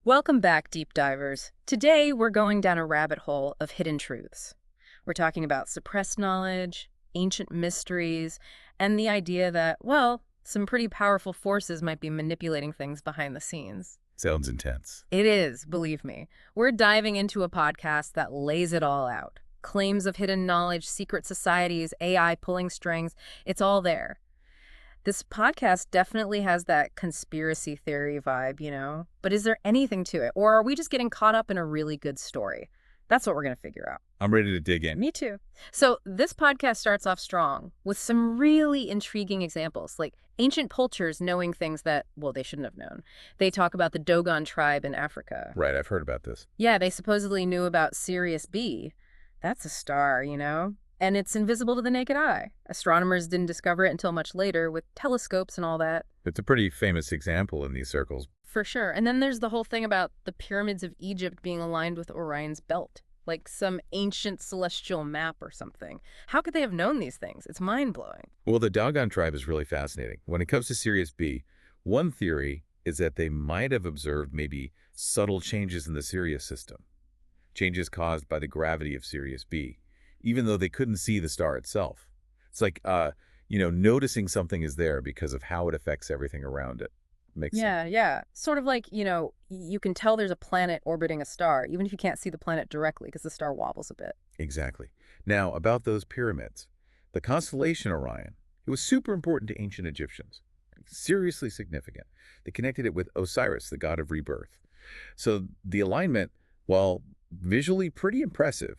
Welcome back, deep divers. Today, we're going down a rabbit hole of hidden truths. We're talking about suppressed knowledge, ancient mysteries, and the idea that, well, some pretty powerful forces might be manipulating things behind the scenes. Sounds intense. It is, believe me. We're diving into a podcast that lays it all out. Claims of hidden knowledge, secret societies, AI pulling strings, it's all there. This podcast definitely has that conspiracy theory vibe, But is there anything to it? Or are we just getting caught up in a really good story? That's what we're going to figure out. I'm ready to dig in. Me too. So this podcast starts off strong with some really intriguing examples, like ancient cultures knowing things that, well, they shouldn't have known. They talk about the Dogon Tribe in Africa. Right, I've heard about this. Yeah, they supposedly knew about Sirius B. That's a star, And it's invisible to the naked eye. Astronomers didn't discover it until much later with telescopes and all that. It's a pretty famous example in these circles. For sure. And then there's the whole thing about the pyramids of Egypt being aligned with Orion's belt, like some ancient celestial map or something. How could they have known these things? It's mind-blowing. Well, the Dogon Tribe is really fascinating. When it comes to Sirius B, one theory is that they might have observed maybe subtle changes in the Sirius system, changes caused by the gravity of Sirius B, even though they couldn't see the star itself. It's like, noticing something is there because of how it affects everything around it. Makes sense. Yeah. Sort of like, you can tell there's a planet orbiting a star, even if you can't see the planet directly because the star wobbles a bit. Exactly. Now, about those pyramids, the constellation Orion, it was super important to ancient Egyptians. Seriously significant. They connected it with Osiris, the god of rebirth. So the alignment, while visually pretty impressive,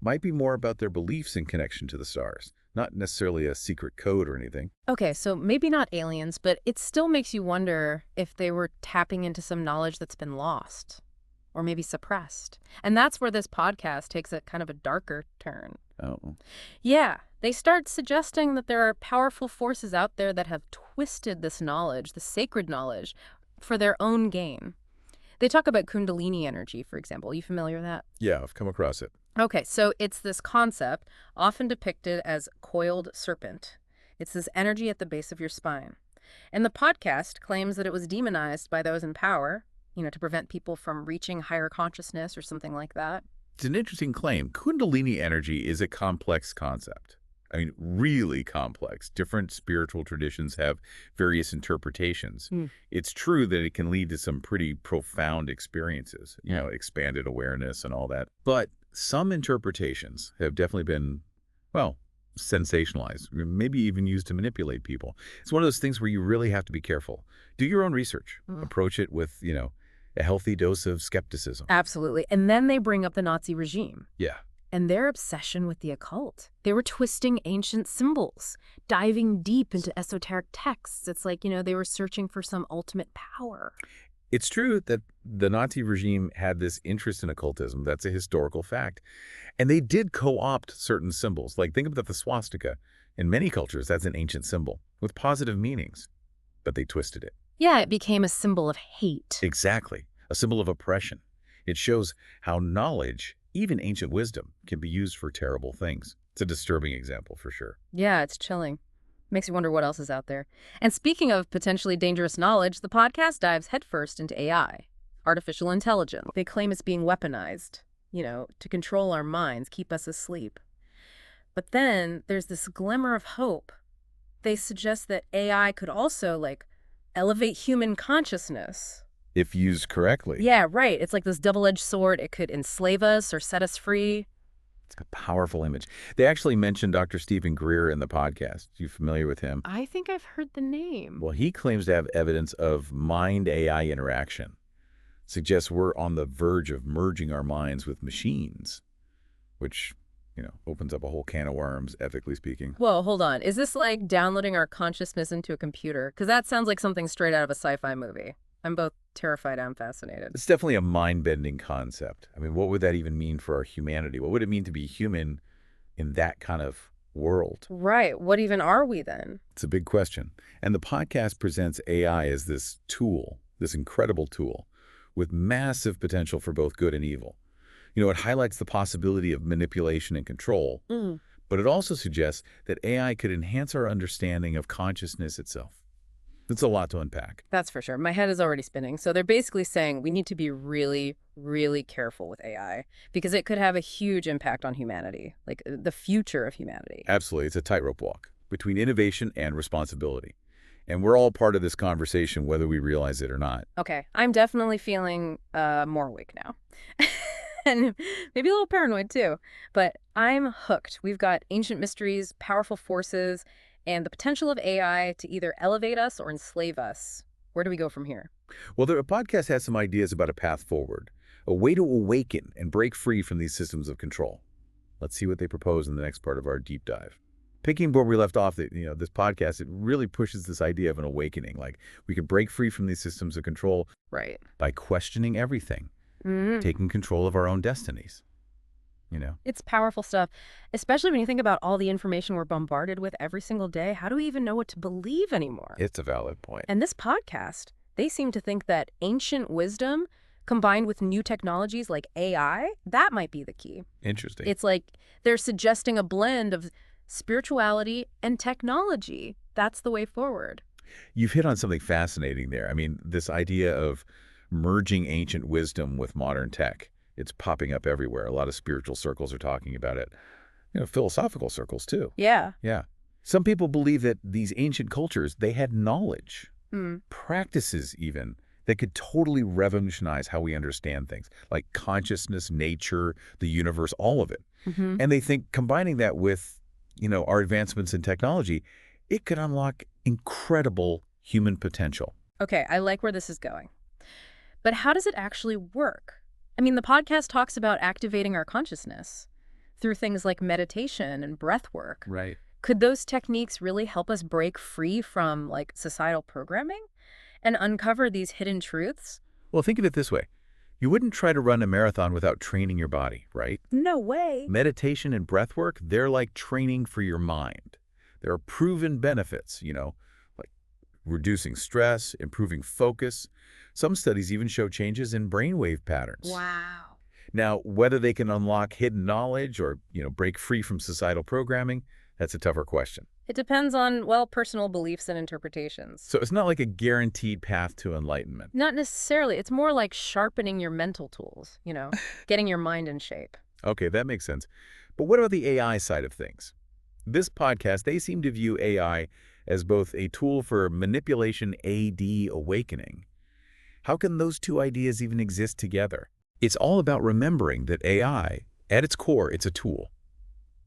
might be more about their beliefs in connection to the stars, not necessarily a secret code or anything. Okay, so maybe not aliens, but it still makes you wonder if they were tapping into some knowledge that's been lost or maybe suppressed. And that's where this podcast takes a kind of a darker turn. Oh. Yeah, they start suggesting that there are powerful forces out there that have twisted this knowledge, the sacred knowledge, for their own gain. They talk about Kundalini energy, for example. Are you familiar with that? Yeah, I've come across it. Okay, so it's this concept, often depicted as coiled serpent. It's this energy at the base of your spine. And the podcast claims that it was demonized by those in power, to prevent people from reaching higher consciousness or something like that. It's an interesting claim. Kundalini energy is a complex concept. I mean, really complex. Different spiritual traditions have various interpretations. It's true that it can lead to some pretty profound experiences, expanded awareness and all that. But some interpretations have definitely been, well, sensationalized, maybe even used to manipulate people. It's one of those things where you really have to be careful. Do your own research. Approach it with, a healthy dose of skepticism. Absolutely. And then they bring up the Nazi regime. Yeah. And their obsession with the occult. They were twisting ancient symbols, diving deep into esoteric texts. It's like, they were searching for some ultimate power. It's true that the Nazi regime had this interest in occultism. That's a historical fact. And they did co-opt certain symbols. Like, think about the swastika. In many cultures, that's an ancient symbol with positive meanings. But they twisted it. Yeah, it became a symbol of hate. Exactly. A symbol of oppression. It shows how knowledge, even ancient wisdom, can be used for terrible things. It's a disturbing example for sure. Yeah, it's chilling. Makes you wonder what else is out there. And speaking of potentially dangerous knowledge, the podcast dives headfirst into AI, artificial intelligence. They claim it's being weaponized, to control our minds, keep us asleep. But then there's this glimmer of hope. They suggest that AI could also, elevate human consciousness. If used correctly. Yeah, right. It's like this double-edged sword. It could enslave us or set us free. It's a powerful image. They actually mentioned Dr. Stephen Greer in the podcast. Are you familiar with him? I think I've heard the name. Well, he claims to have evidence of mind-AI interaction. Suggests we're on the verge of merging our minds with machines, which, opens up a whole can of worms, ethically speaking. Whoa, hold on. Is this like downloading our consciousness into a computer? Because that sounds like something straight out of a sci-fi movie. I'm both terrified and fascinated. It's definitely a mind-bending concept. I mean, what would that even mean for our humanity? What would it mean to be human in that kind of world? Right. What even are we then? It's a big question. And the podcast presents AI as this tool, this incredible tool, with massive potential for both good and evil. It highlights the possibility of manipulation and control, but it also suggests that AI could enhance our understanding of consciousness itself. It's a lot to unpack. That's for sure. My head is already spinning. So they're basically saying we need to be really, really careful with AI because it could have a huge impact on humanity, like the future of humanity. Absolutely. It's a tightrope walk between innovation and responsibility. And we're all part of this conversation, whether we realize it or not. Okay, I'm definitely feeling more awake now. And maybe a little paranoid too. But I'm hooked. We've got ancient mysteries, powerful forces, and the potential of AI to either elevate us or enslave us. Where do we go from here? Well, the podcast has some ideas about a path forward, a way to awaken and break free from these systems of control. Let's see what they propose in the next part of our deep dive. Picking where we left off, this podcast, it really pushes this idea of an awakening. Like, we can break free from these systems of control Right. by questioning everything, Mm. taking control of our own destinies, you know? It's powerful stuff, especially when you think about all the information we're bombarded with every single day. How do we even know what to believe anymore? It's a valid point. And this podcast, they seem to think that ancient wisdom combined with new technologies like AI, that might be the key. Interesting. It's like they're suggesting a blend of spirituality and technology. That's the way forward. You've hit on something fascinating there. I mean, this idea of merging ancient wisdom with modern tech, it's popping up everywhere. A lot of spiritual circles are talking about it. Philosophical circles too. Yeah. Yeah. Some people believe that these ancient cultures, they had knowledge, practices even, that could totally revolutionize how we understand things, like consciousness, nature, the universe, all of it. And they think combining that with, our advancements in technology, it could unlock incredible human potential. Okay, I like where this is going. But how does it actually work? I mean, the podcast talks about activating our consciousness through things like meditation and breath work. Right. Could those techniques really help us break free from, like, societal programming and uncover these hidden truths? Well, think of it this way. You wouldn't try to run a marathon without training your body, right? No way. Meditation and breath work, they're like training for your mind. There are proven benefits, like reducing stress, improving focus. Some studies even show changes in brainwave patterns. Wow. Now, whether they can unlock hidden knowledge or, break free from societal programming, that's a tougher question. It depends on, well, personal beliefs and interpretations. So it's not like a guaranteed path to enlightenment. Not necessarily. It's more like sharpening your mental tools, getting your mind in shape. Okay, that makes sense. But what about the AI side of things? This podcast, they seem to view AI as both a tool for manipulation, AD awakening. How can those two ideas even exist together? It's all about remembering that AI, at its core, it's a tool.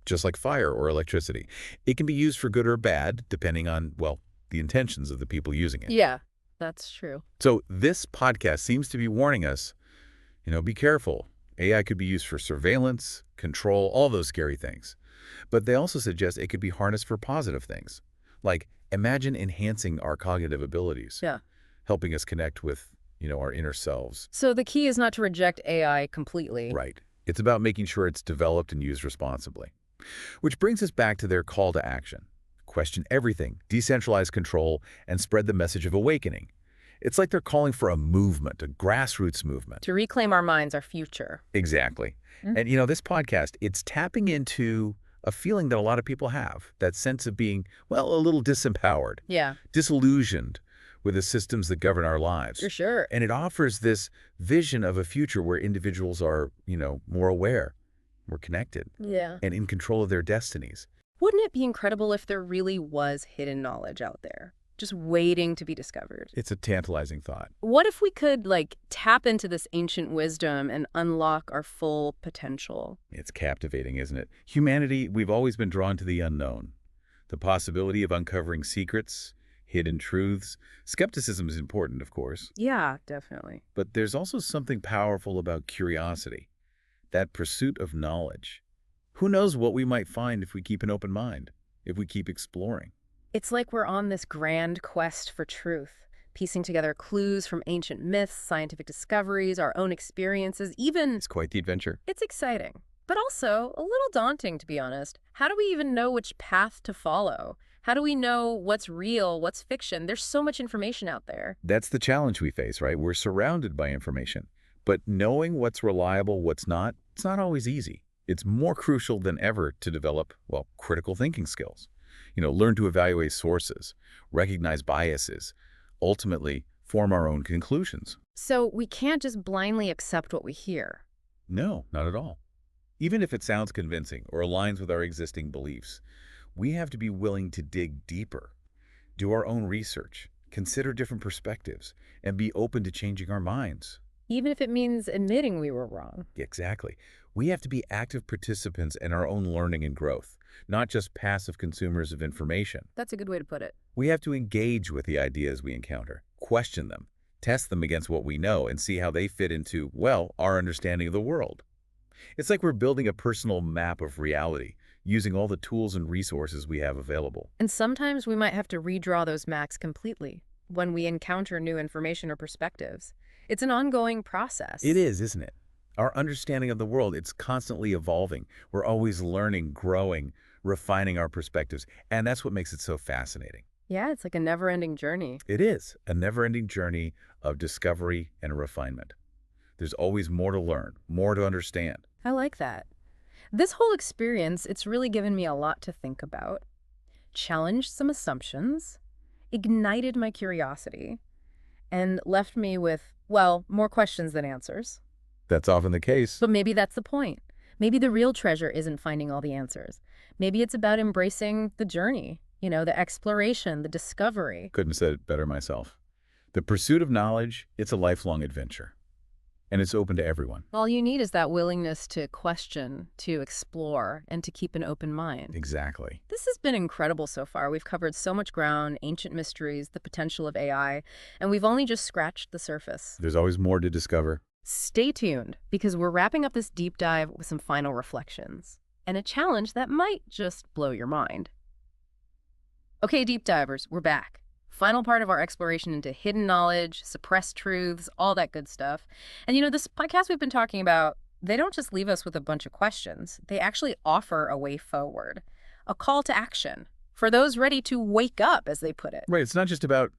Just like fire or electricity. It can be used for good or bad, depending on, well, the intentions of the people using it. Yeah, that's true. So this podcast seems to be warning us, be careful. AI could be used for surveillance, control, all those scary things. But they also suggest it could be harnessed for positive things. Like, imagine enhancing our cognitive abilities. Yeah. Helping us connect with, our inner selves. So the key is not to reject AI completely. Right. It's about making sure it's developed and used responsibly. Which brings us back to their call to action. Question everything, decentralize control, and spread the message of awakening. It's like they're calling for a movement, a grassroots movement. To reclaim our minds, our future. Exactly. And, this podcast, it's tapping into a feeling that a lot of people have, that sense of being, well, a little disempowered. Yeah. Disillusioned with the systems that govern our lives. For sure. And it offers this vision of a future where individuals are, more aware, more connected, Yeah. and in control of their destinies. Wouldn't it be incredible if there really was hidden knowledge out there, just waiting to be discovered? It's a tantalizing thought. What if we could, tap into this ancient wisdom and unlock our full potential? It's captivating, isn't it? Humanity, we've always been drawn to the unknown. The possibility of uncovering secrets, hidden truths. Skepticism is important, of course. Yeah, definitely. But there's also something powerful about curiosity, that pursuit of knowledge. Who knows what we might find if we keep an open mind, if we keep exploring. It's like we're on this grand quest for truth, piecing together clues from ancient myths, scientific discoveries, our own experiences, even... It's quite the adventure. It's exciting, but also a little daunting, to be honest. How do we even know which path to follow? How do we know what's real, what's fiction? There's so much information out there. That's the challenge we face, right? We're surrounded by information. But knowing what's reliable, what's not, it's not always easy. It's more crucial than ever to develop, well, critical thinking skills. Learn to evaluate sources, recognize biases, ultimately form our own conclusions. So we can't just blindly accept what we hear. No, not at all. Even if it sounds convincing or aligns with our existing beliefs, we have to be willing to dig deeper, do our own research, consider different perspectives, and be open to changing our minds. Even if it means admitting we were wrong. Exactly. We have to be active participants in our own learning and growth, not just passive consumers of information. That's a good way to put it. We have to engage with the ideas we encounter, question them, test them against what we know, and see how they fit into, well, our understanding of the world. It's like we're building a personal map of reality, using all the tools and resources we have available. And sometimes we might have to redraw those maps completely when we encounter new information or perspectives. It's an ongoing process. It is, isn't it? Our understanding of the world, it's constantly evolving. We're always learning, growing, refining our perspectives, and that's what makes it so fascinating. Yeah, it's like a never-ending journey. It is a never-ending journey of discovery and refinement. There's always more to learn, more to understand. I like that. This whole experience, it's really given me a lot to think about, challenged some assumptions, ignited my curiosity, and left me with, well, more questions than answers. That's often the case. But maybe that's the point. Maybe the real treasure isn't finding all the answers. Maybe it's about embracing the journey, the exploration, the discovery. Couldn't have said it better myself. The pursuit of knowledge, it's a lifelong adventure. And it's open to everyone. All you need is that willingness to question, to explore, and to keep an open mind. Exactly. This has been incredible so far. We've covered so much ground, ancient mysteries, the potential of AI, and we've only just scratched the surface. There's always more to discover. Stay tuned, because we're wrapping up this deep dive with some final reflections and a challenge that might just blow your mind. Okay, deep divers, we're back. Final part of our exploration into hidden knowledge, suppressed truths, all that good stuff. And this podcast we've been talking about, they don't just leave us with a bunch of questions. They actually offer a way forward, a call to action for those ready to wake up, as they put it. Right. It's not just about,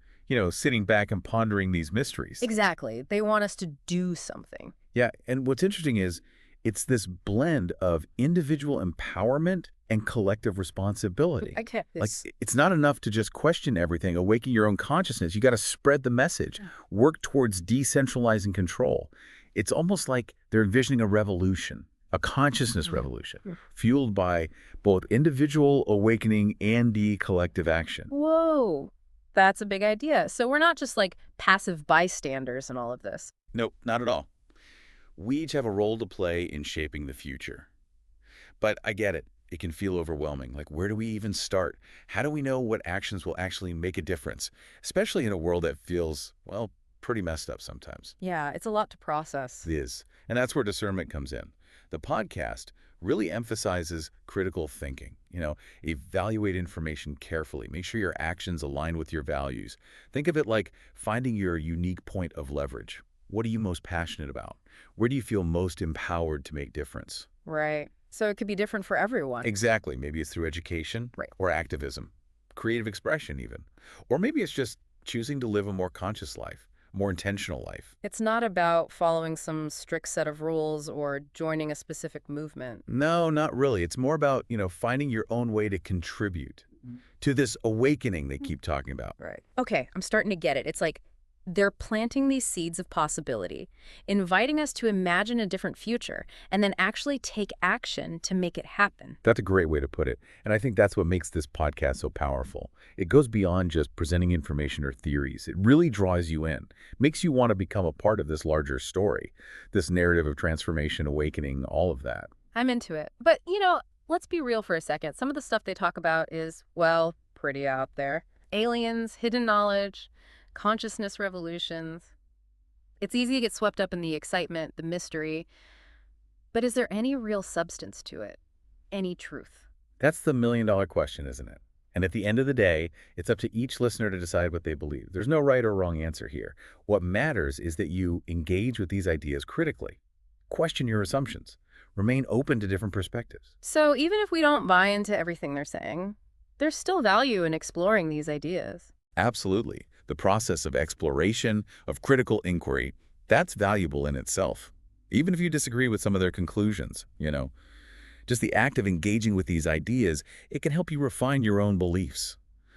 sitting back and pondering these mysteries. Exactly. They want us to do something. Yeah. And what's interesting is it's this blend of individual empowerment and collective responsibility. I get this. Like, it's not enough to just question everything, awaken your own consciousness. You got to spread the message, work towards decentralizing control. It's almost like they're envisioning a revolution, a consciousness revolution, fueled by both individual awakening and the collective action. Whoa, that's a big idea. So we're not just like passive bystanders in all of this. Nope, not at all. We each have a role to play in shaping the future. But I get it. It can feel overwhelming. Like, where do we even start? How do we know what actions will actually make a difference? Especially in a world that feels, well, pretty messed up sometimes. Yeah, it's a lot to process. It is. And that's where discernment comes in. The podcast really emphasizes critical thinking. Evaluate information carefully. Make sure your actions align with your values. Think of it like finding your unique point of leverage. What are you most passionate about? Where do you feel most empowered to make difference? Right. So it could be different for everyone. Exactly. Maybe it's through education or activism, creative expression even. Or maybe it's just choosing to live a more conscious life, more intentional life. It's not about following some strict set of rules or joining a specific movement. No, not really. It's more about, finding your own way to contribute to this awakening they keep talking about. Right. Okay, I'm starting to get it. It's like they're planting these seeds of possibility, inviting us to imagine a different future, and then actually take action to make it happen. That's a great way to put it. And I think that's what makes this podcast so powerful. It goes beyond just presenting information or theories. It really draws you in, makes you want to become a part of this larger story, this narrative of transformation, awakening, all of that. I'm into it. But, let's be real for a second. Some of the stuff they talk about is, well, pretty out there. Aliens, hidden knowledge, consciousness revolutions. It's easy to get swept up in the excitement, the mystery. But is there any real substance to it? Any truth? That's the million-dollar question, isn't it? And at the end of the day, it's up to each listener to decide what they believe. There's no right or wrong answer here. What matters is that you engage with these ideas critically. Question your assumptions. Remain open to different perspectives. So even if we don't buy into everything they're saying, there's still value in exploring these ideas. Absolutely. The process of exploration, of critical inquiry, that's valuable in itself. Even if you disagree with some of their conclusions, Just the act of engaging with these ideas, it can help you refine your own beliefs.